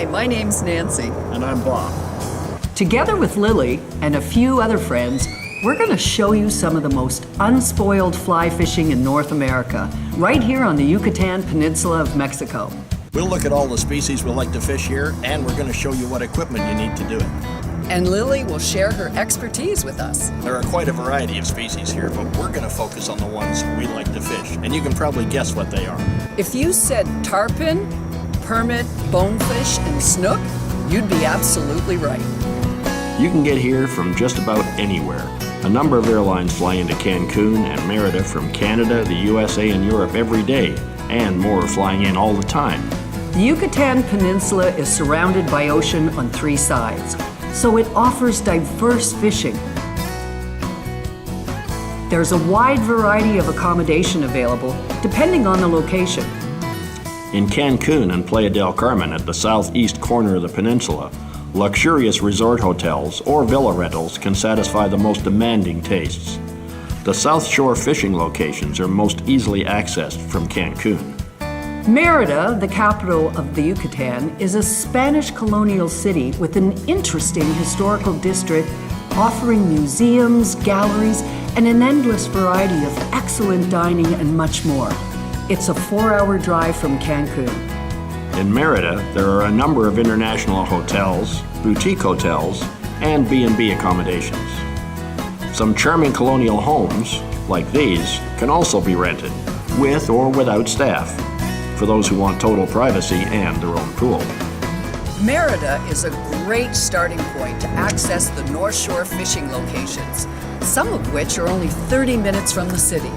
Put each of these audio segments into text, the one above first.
Hi, my name's Nancy. And I'm Bob. Together with Lily and a few other friends, we're going to show you some of the most unspoiled fly fishing in North America, right here on the Yucatan Peninsula of Mexico. We'll look at all the species we like to fish here, and we're going to show you what equipment you need to do it. And Lily will share her expertise with us. There are quite a variety of species here, but we're going to focus on the ones we like to fish, and you can probably guess what they are. If you said tarpon, permit, bonefish, and snook, you'd be absolutely right. You can get here from just about anywhere. A number of airlines fly into Cancun and Merida from Canada, the USA, and Europe every day, and more are flying in all the time. The Yucatan Peninsula is surrounded by ocean on 3 sides, so it offers diverse fishing. There's a wide variety of accommodation available, depending on the location. In Cancun and Playa del Carmen at the southeast corner of the peninsula, luxurious resort hotels or villa rentals can satisfy the most demanding tastes. The South Shore fishing locations are most easily accessed from Cancun. Merida, the capital of the Yucatan, is a Spanish colonial city with an interesting historical district offering museums, galleries, and an endless variety of excellent dining and much more. It's a 4-hour drive from Cancun. In Merida, there are a number of international hotels, boutique hotels, and B&B accommodations. Some charming colonial homes, like these, can also be rented, with or without staff, for those who want total privacy and their own pool. Merida is a great starting point to access the North Shore fishing locations, some of which are only 30 minutes from the city.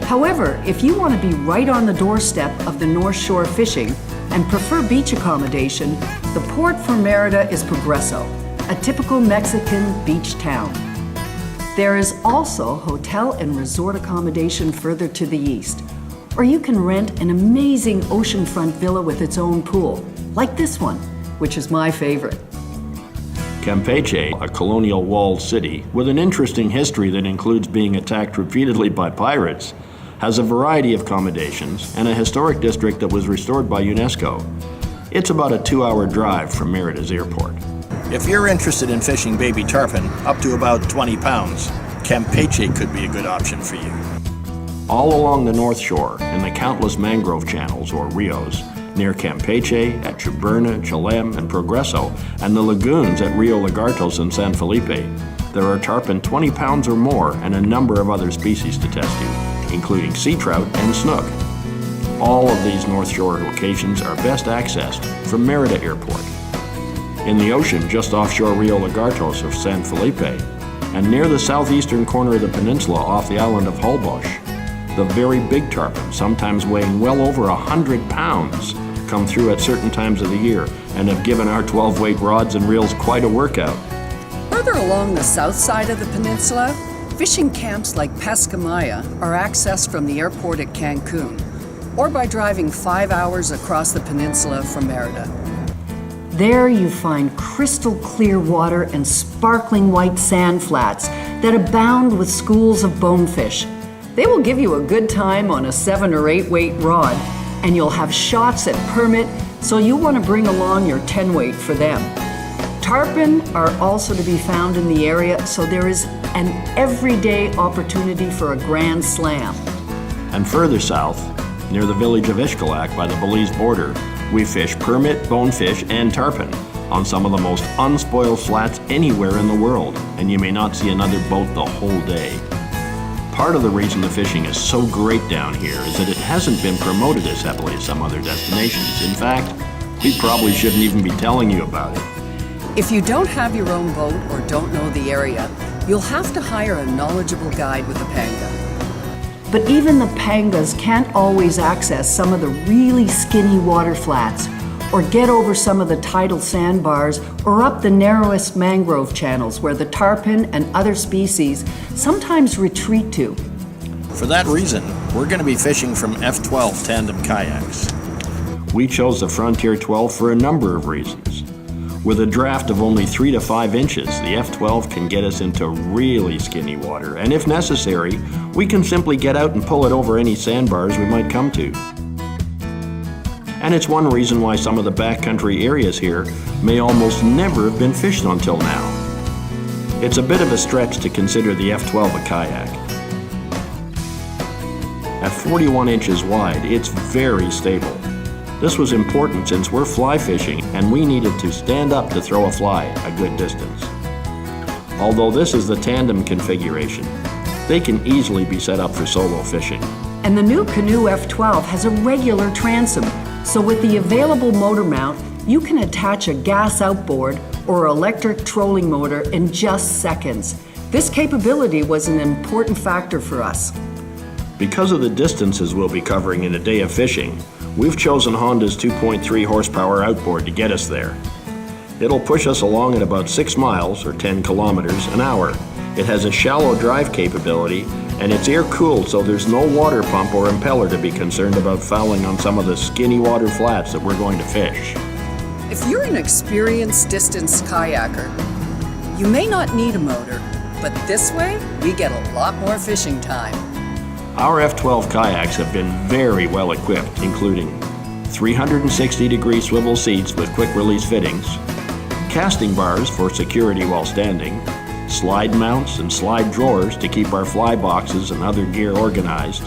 However, if you want to be right on the doorstep of the North Shore fishing and prefer beach accommodation, the port for Merida is Progreso, a typical Mexican beach town. There is also hotel and resort accommodation further to the east, or you can rent an amazing oceanfront villa with its own pool, like this one, which is my favorite. Campeche, a colonial walled city with an interesting history that includes being attacked repeatedly by pirates, has a variety of accommodations and a historic district that was restored by UNESCO. It's about a 2-hour drive from Merida's airport. If you're interested in fishing baby tarpon up to about 20 pounds, Campeche could be a good option for you. All along the North Shore, in the countless mangrove channels or rios, near Campeche, at Chuburna, Chelem, and Progreso, and the lagoons at Rio Lagartos and San Felipe, there are tarpon 20 pounds or more and a number of other species to test you, including sea trout and snook. All of these North Shore locations are best accessed from Merida Airport. In the ocean just offshore Rio Lagartos of San Felipe, and near the southeastern corner of the peninsula off the island of Holbox, the very big tarpon, sometimes weighing well over 100 pounds, come through at certain times of the year and have given our 12-weight rods and reels quite a workout. Further along the south side of the peninsula, fishing camps like Pescamaya are accessed from the airport at Cancun, or by driving 5 hours across the peninsula from Merida. There you find crystal clear water and sparkling white sand flats that abound with schools of bonefish. They will give you a good time on a 7 or 8 weight rod, and you'll have shots at permit, so you'll want to bring along your 10 weight for them. Tarpon are also to be found in the area, so there is an everyday opportunity for a grand slam. And further south, near the village of Xcalac by the Belize border, we fish permit, bonefish, and tarpon on some of the most unspoiled flats anywhere in the world, and you may not see another boat the whole day. Part of the reason the fishing is so great down here is that it hasn't been promoted as heavily as some other destinations. In fact, we probably shouldn't even be telling you about it. If you don't have your own boat or don't know the area, you'll have to hire a knowledgeable guide with a panga. But even the pangas can't always access some of the really skinny water flats, or get over some of the tidal sandbars, or up the narrowest mangrove channels where the tarpon and other species sometimes retreat to. For that reason, we're going to be fishing from F12 tandem kayaks. We chose the Frontier 12 for a number of reasons. With a draft of only 3 to 5 inches, the F12 can get us into really skinny water, and if necessary, we can simply get out and pull it over any sandbars we might come to. And it's one reason why some of the backcountry areas here may almost never have been fished until now. It's a bit of a stretch to consider the F12 a kayak. At 41 inches wide, it's very stable. This was important since we're fly fishing and we needed to stand up to throw a fly a good distance. Although this is the tandem configuration, they can easily be set up for solo fishing. And the new Canoe F12 has a regular transom, so with the available motor mount, you can attach a gas outboard or electric trolling motor in just seconds. This capability was an important factor for us. Because of the distances we'll be covering in a day of fishing, we've chosen Honda's 2.3 horsepower outboard to get us there. It'll push us along at about 6 miles or 10 kilometers an hour. It has a shallow drive capability and it's air-cooled, so there's no water pump or impeller to be concerned about fouling on some of the skinny water flats that we're going to fish. If you're an experienced distance kayaker, you may not need a motor, but this way we get a lot more fishing time. Our F12 kayaks have been very well equipped, including 360-degree swivel seats with quick-release fittings, casting bars for security while standing, slide mounts and slide drawers to keep our fly boxes and other gear organized.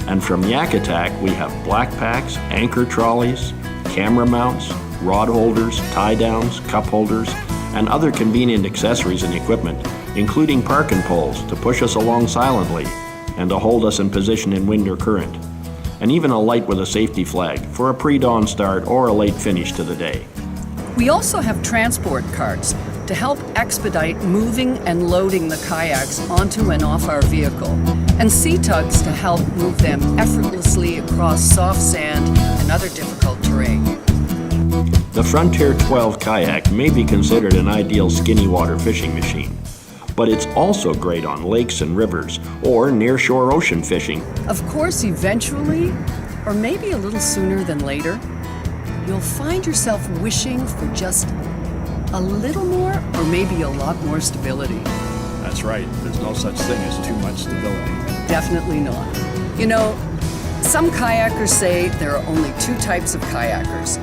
And from Yucatan, we have black packs, anchor trolleys, camera mounts, rod holders, tie downs, cup holders, and other convenient accessories and equipment, including parking poles to push us along silently and to hold us in position in wind or current, and even a light with a safety flag for a pre-dawn start or a late finish to the day. We also have transport carts to help expedite moving and loading the kayaks onto and off our vehicle, and sea tugs to help move them effortlessly across soft sand and other difficult terrain. The Frontier 12 kayak may be considered an ideal skinny water fishing machine, but it's also great on lakes and rivers or near-shore ocean fishing. Of course, eventually, or maybe a little sooner than later, you'll find yourself wishing for just a little more or maybe a lot more stability. That's right. There's no such thing as too much stability. Definitely not. You know, some kayakers say there are only 2 types of kayakers: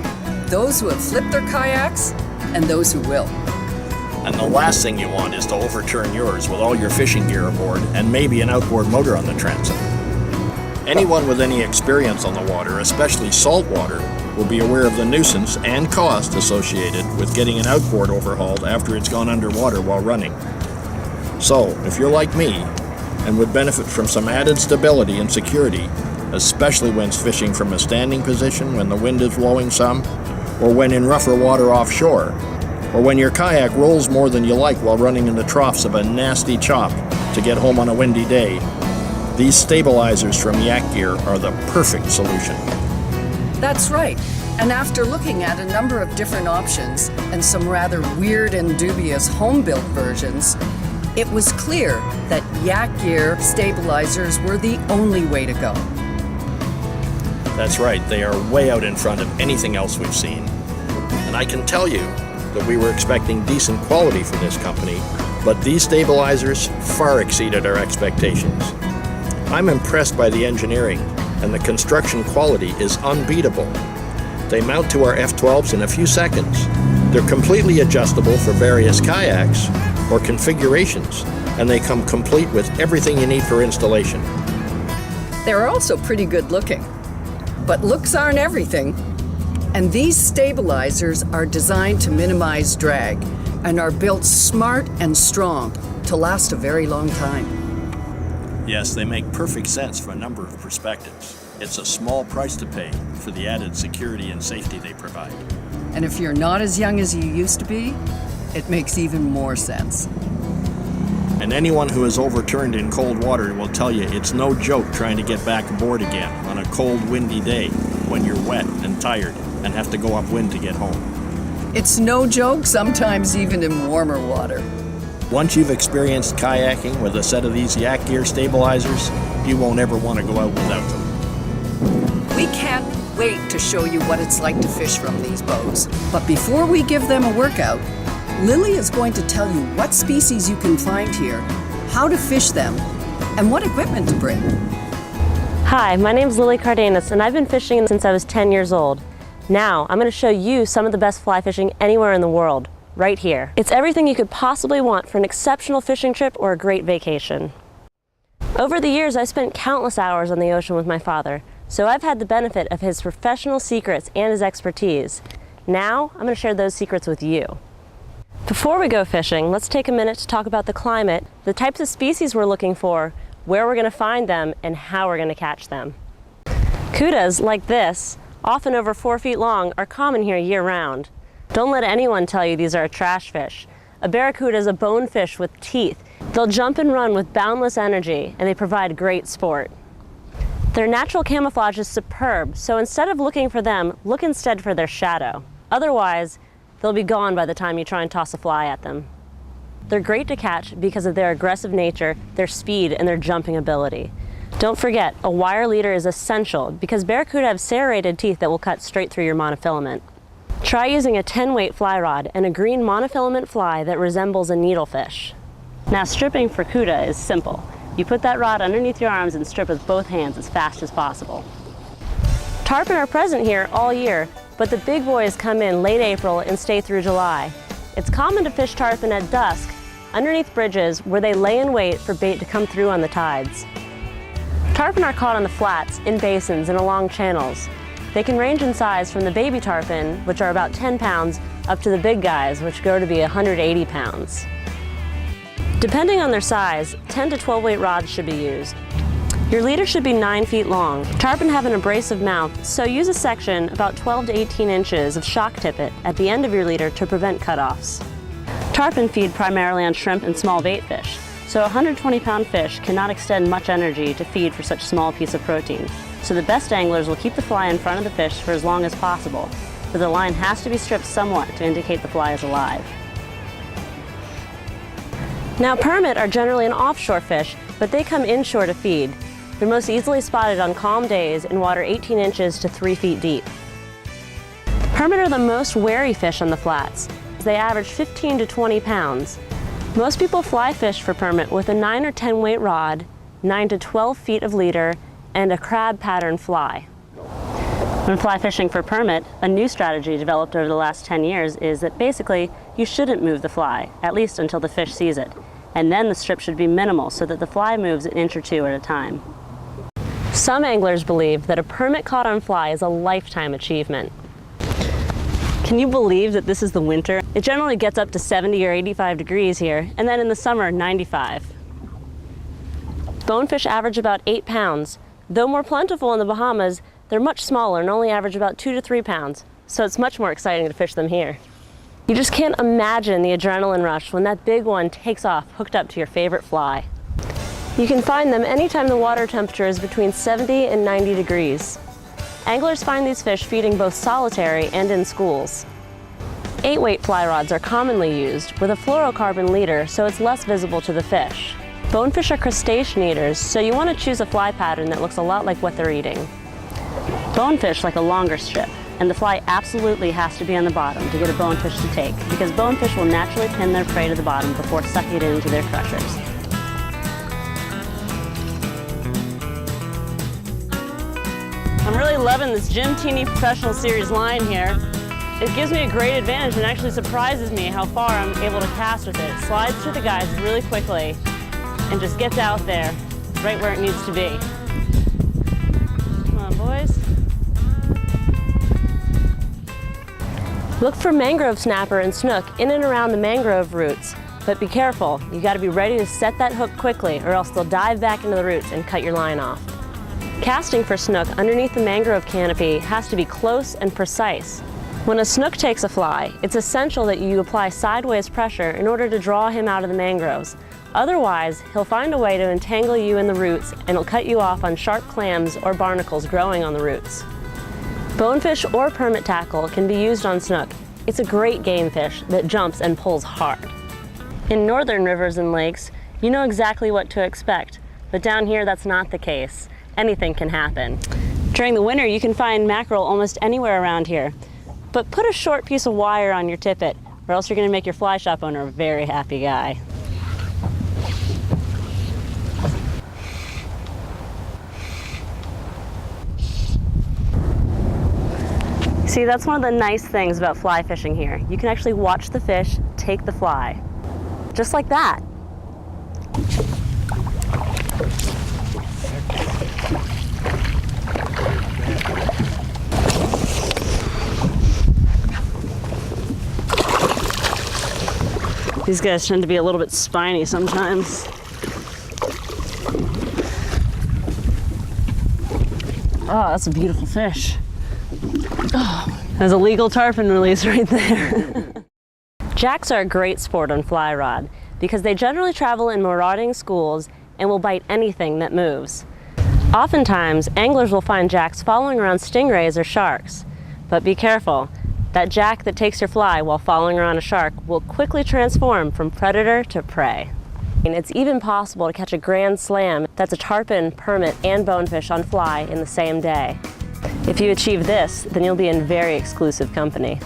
those who have flipped their kayaks and those who will. And the last thing you want is to overturn yours with all your fishing gear aboard and maybe an outboard motor on the transom. Anyone with any experience on the water, especially salt water, will be aware of the nuisance and cost associated with getting an outboard overhauled after it's gone underwater while running. So, if you're like me and would benefit from some added stability and security, especially when fishing from a standing position when the wind is blowing some, or when in rougher water offshore, or when your kayak rolls more than you like while running in the troughs of a nasty chop to get home on a windy day, these stabilizers from Yak Gear are the perfect solution. That's right. And after looking at a number of different options and some rather weird and dubious home-built versions, it was clear that Yak Gear stabilizers were the only way to go. That's right, they are way out in front of anything else we've seen. And I can tell you that we were expecting decent quality from this company, but these stabilizers far exceeded our expectations. I'm impressed by the engineering, and the construction quality is unbeatable. They mount to our F12s in a few seconds. They're completely adjustable for various kayaks or configurations, and they come complete with everything you need for installation. They're also pretty good looking. But looks aren't everything. And these stabilizers are designed to minimize drag and are built smart and strong to last a very long time. Yes, they make perfect sense from a number of perspectives. It's a small price to pay for the added security and safety they provide. And if you're not as young as you used to be, it makes even more sense. And anyone who is overturned in cold water will tell you it's no joke trying to get back aboard again on a cold, windy day when you're wet and tired and have to go upwind to get home. It's no joke, sometimes even in warmer water. Once you've experienced kayaking with a set of these Yak Gear stabilizers, you won't ever want to go out without them. We can't wait to show you what it's like to fish from these boats. But before we give them a workout, Lily is going to tell you what species you can find here, how to fish them, and what equipment to bring. Hi, my name's Lily Cardenas, and I've been fishing since I was 10 years old. Now, I'm going to show you some of the best fly fishing anywhere in the world, right here. It's everything you could possibly want for an exceptional fishing trip or a great vacation. Over the years, I spent countless hours on the ocean with my father, so I've had the benefit of his professional secrets and his expertise. Now, I'm going to share those secrets with you. Before we go fishing, let's take a minute to talk about the climate, the types of species we're looking for, where we're going to find them, and how we're going to catch them. Cudas, like this, often over 4 feet long, are common here year-round. Don't let anyone tell you these are a trash fish. A barracuda is a bonefish with teeth. They'll jump and run with boundless energy, and they provide great sport. Their natural camouflage is superb, so instead of looking for them, look instead for their shadow. Otherwise, they'll be gone by the time you try and toss a fly at them. They're great to catch because of their aggressive nature, their speed, and their jumping ability. Don't forget, a wire leader is essential because barracuda have serrated teeth that will cut straight through your monofilament. Try using a 10-weight fly rod and a green monofilament fly that resembles a needlefish. Now, stripping for cuda is simple. You put that rod underneath your arms and strip with both hands as fast as possible. Tarpon are present here all year, but the big boys come in late April and stay through July. It's common to fish tarpon at dusk underneath bridges where they lay in wait for bait to come through on the tides. Tarpon are caught on the flats, in basins, and along channels. They can range in size from the baby tarpon, which are about 10 pounds, up to the big guys, which grow to be 180 pounds. Depending on their size, 10 to 12 weight rods should be used. Your leader should be 9 feet long. Tarpon have an abrasive mouth, so use a section about 12 to 18 inches of shock tippet at the end of your leader to prevent cutoffs. Tarpon feed primarily on shrimp and small bait fish, so a 120-pound fish cannot extend much energy to feed for such a small piece of protein. So the best anglers will keep the fly in front of the fish for as long as possible, but the line has to be stripped somewhat to indicate the fly is alive. Now, permit are generally an offshore fish, but they come inshore to feed. They're most easily spotted on calm days in water 18 inches to 3 feet deep. Permit are the most wary fish on the flats. They average 15 to 20 pounds. Most people fly fish for permit with a 9 or 10 weight rod, 9 to 12 feet of leader, and a crab pattern fly. When fly fishing for permit, a new strategy developed over the last 10 years is that basically you shouldn't move the fly, at least until the fish sees it. And then the strip should be minimal so that the fly moves an inch or two at a time. Some anglers believe that a permit caught on fly is a lifetime achievement. Can you believe that this is the winter? It generally gets up to 70 or 85 degrees here, and then in the summer, 95. Bonefish average about 8 pounds. Though more plentiful in the Bahamas, they're much smaller and only average about 2 to 3 pounds, so it's much more exciting to fish them here. You just can't imagine the adrenaline rush when that big one takes off hooked up to your favorite fly. You can find them anytime the water temperature is between 70 and 90 degrees. Anglers find these fish feeding both solitary and in schools. 8-weight fly rods are commonly used with a fluorocarbon leader so it's less visible to the fish. Bonefish are crustacean eaters, so you want to choose a fly pattern that looks a lot like what they're eating. Bonefish like a longer strip, and the fly absolutely has to be on the bottom to get a bonefish to take, because bonefish will naturally pin their prey to the bottom before sucking it into their crushers. I'm really loving this Jim Teeny Professional Series line here. It gives me a great advantage and actually surprises me how far I'm able to cast with it. It slides through the guides really quickly and just gets out there right where it needs to be. Come on, boys. Look for mangrove snapper and snook in and around the mangrove roots, but be careful. You got to be ready to set that hook quickly or else they'll dive back into the roots and cut your line off. Casting for snook underneath the mangrove canopy has to be close and precise. When a snook takes a fly, it's essential that you apply sideways pressure in order to draw him out of the mangroves. Otherwise, he'll find a way to entangle you in the roots and he'll cut you off on sharp clams or barnacles growing on the roots. Bonefish or permit tackle can be used on snook. It's a great game fish that jumps and pulls hard. In northern rivers and lakes, you know exactly what to expect, but down here that's not the case. Anything can happen. During the winter, you can find mackerel almost anywhere around here, but put a short piece of wire on your tippet, or else you're going to make your fly shop owner a very happy guy. See, that's one of the nice things about fly fishing here. You can actually watch the fish take the fly. Just like that. These guys tend to be a little bit spiny sometimes. Oh, that's a beautiful fish. Oh, there's a legal tarpon release right there. Jacks are a great sport on fly rod because they generally travel in marauding schools and will bite anything that moves. Oftentimes, anglers will find jacks following around stingrays or sharks. But be careful, that jack that takes your fly while following around a shark will quickly transform from predator to prey. And it's even possible to catch a grand slam that's a tarpon, permit, and bonefish on fly in the same day. If you achieve this, then you'll be in very exclusive company.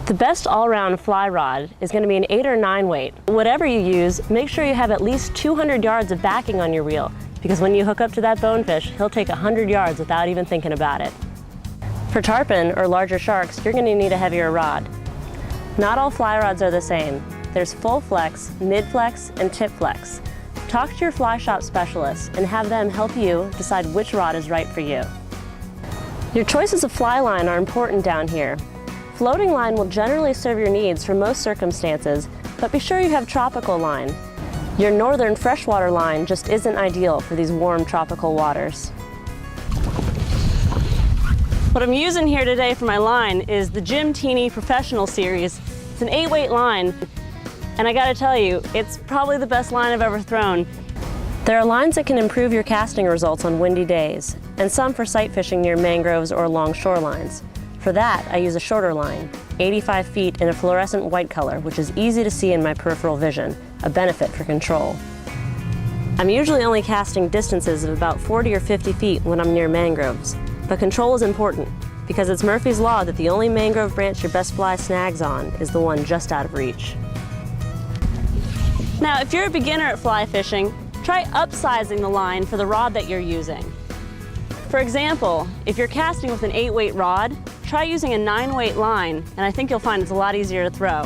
The best all-around fly rod is going to be an 8 or 9 weight. Whatever you use, make sure you have at least 200 yards of backing on your reel, because when you hook up to that bonefish, he'll take 100 yards without even thinking about it. For tarpon or larger sharks, you're going to need a heavier rod. Not all fly rods are the same. There's full flex, mid flex, and tip flex. Talk to your fly shop specialist and have them help you decide which rod is right for you. Your choices of fly line are important down here. Floating line will generally serve your needs for most circumstances, but be sure you have tropical line. Your northern freshwater line just isn't ideal for these warm tropical waters. What I'm using here today for my line is the Jim Teeny Professional Series. It's an 8-weight line, and I gotta tell you, it's probably the best line I've ever thrown. There are lines that can improve your casting results on windy days, and some for sight fishing near mangroves or along shorelines. For that, I use a shorter line, 85 feet in a fluorescent white color, which is easy to see in my peripheral vision, a benefit for control. I'm usually only casting distances of about 40 or 50 feet when I'm near mangroves, but control is important because it's Murphy's Law that the only mangrove branch your best fly snags on is the one just out of reach. Now, if you're a beginner at fly fishing, try upsizing the line for the rod that you're using. For example, if you're casting with an 8-weight rod, try using a 9-weight line, and I think you'll find it's a lot easier to throw.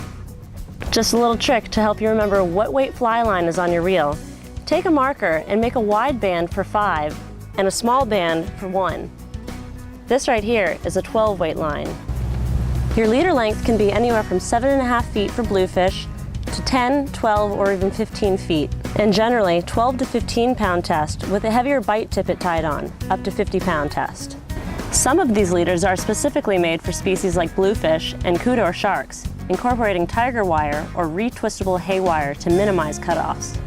Just a little trick to help you remember what weight fly line is on your reel. Take a marker and make a wide band for 5 and a small band for 1. This right here is a 12-weight line. Your leader length can be anywhere from 7.5 feet for bluefish to 10, 12, or even 15 feet. And generally, 12 to 15 pound test with a heavier bite tippet tied on, up to 50 pound test. Some of these leaders are specifically made for species like bluefish and Kudor sharks, incorporating tiger wire or retwistable hay wire to minimize cutoffs.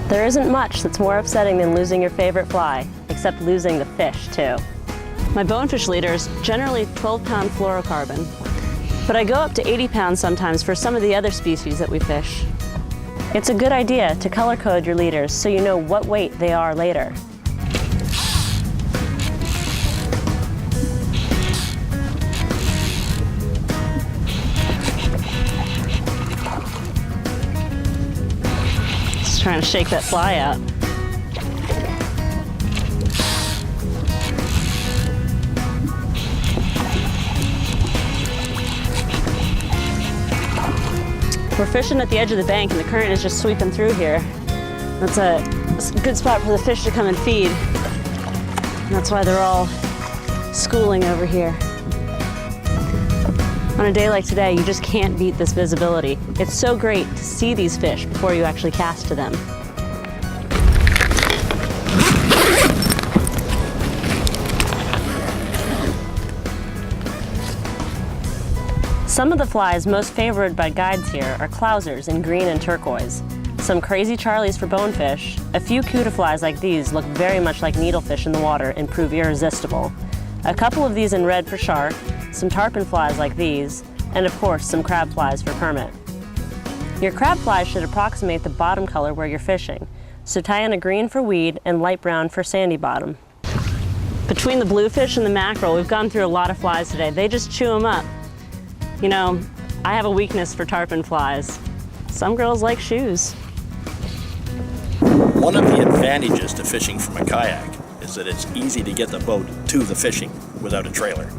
There isn't much that's more upsetting than losing your favorite fly, except losing the fish too. My bonefish leader is generally 12-pound fluorocarbon, but I go up to 80 pounds sometimes for some of the other species that we fish. It's a good idea to color code your leaders so you know what weight they are later. Just trying to shake that fly out. We're fishing at the edge of the bank and the current is just sweeping through here. That's a good spot for the fish to come and feed. And that's why they're all schooling over here. On a day like today, you just can't beat this visibility. It's so great to see these fish before you actually cast to them. Some of the flies most favored by guides here are clousers in green and turquoise, some crazy charlies for bonefish, a few cuda flies like these look very much like needlefish in the water and prove irresistible, a couple of these in red for shark, some tarpon flies like these, and of course some crab flies for permit. Your crab flies should approximate the bottom color where you're fishing, so tie in a green for weed and light brown for sandy bottom. Between the bluefish and the mackerel, we've gone through a lot of flies today. They just chew them up. You know, I have a weakness for tarpon flies. Some girls like shoes. One of the advantages to fishing from a kayak is that it's easy to get the boat to the fishing without a trailer.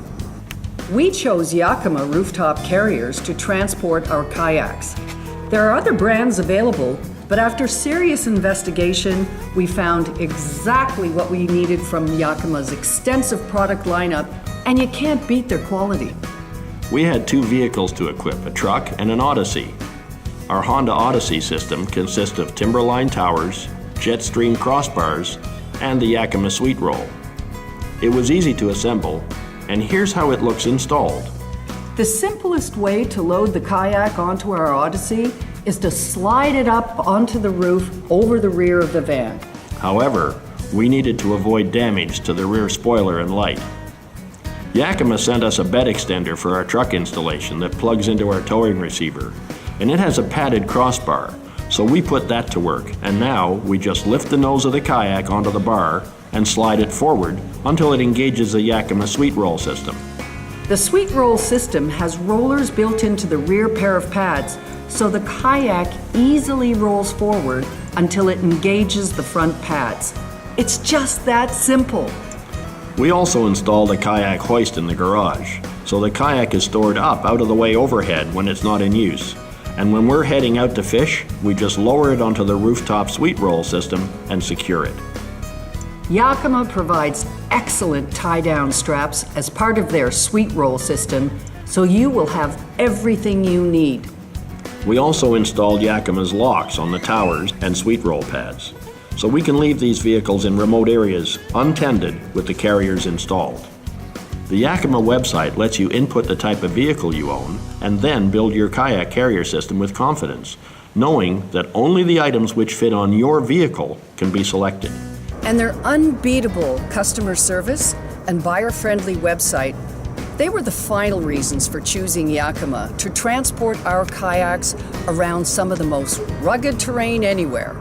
We chose YAKIMA rooftop carriers to transport our kayaks. There are other brands available, but after serious investigation, we found exactly what we needed from YAKIMA's extensive product lineup, and you can't beat their quality. We had 2 vehicles to equip, a truck and an Odyssey. Our Honda Odyssey system consists of Timberline towers, Jetstream crossbars, and the YAKIMA sweet roll. It was easy to assemble, and here's how it looks installed. The simplest way to load the kayak onto our Odyssey is to slide it up onto the roof over the rear of the van. However, we needed to avoid damage to the rear spoiler and light. YAKIMA sent us a bed extender for our truck installation that plugs into our towing receiver, and it has a padded crossbar, so we put that to work, and now we just lift the nose of the kayak onto the bar and slide it forward until it engages the YAKIMA sweet roll system. The sweet roll system has rollers built into the rear pair of pads, so the kayak easily rolls forward until it engages the front pads. It's just that simple. We also installed a kayak hoist in the garage, so the kayak is stored up out of the way overhead when it's not in use. And when we're heading out to fish, we just lower it onto the rooftop sweet roll system and secure it. YAKIMA provides excellent tie-down straps as part of their sweet roll system, so you will have everything you need. We also installed YAKIMA's locks on the towers and sweet roll pads, so we can leave these vehicles in remote areas untended with the carriers installed. The YAKIMA website lets you input the type of vehicle you own and then build your kayak carrier system with confidence, knowing that only the items which fit on your vehicle can be selected. And their unbeatable customer service and buyer-friendly website, they were the final reasons for choosing YAKIMA to transport our kayaks around some of the most rugged terrain anywhere.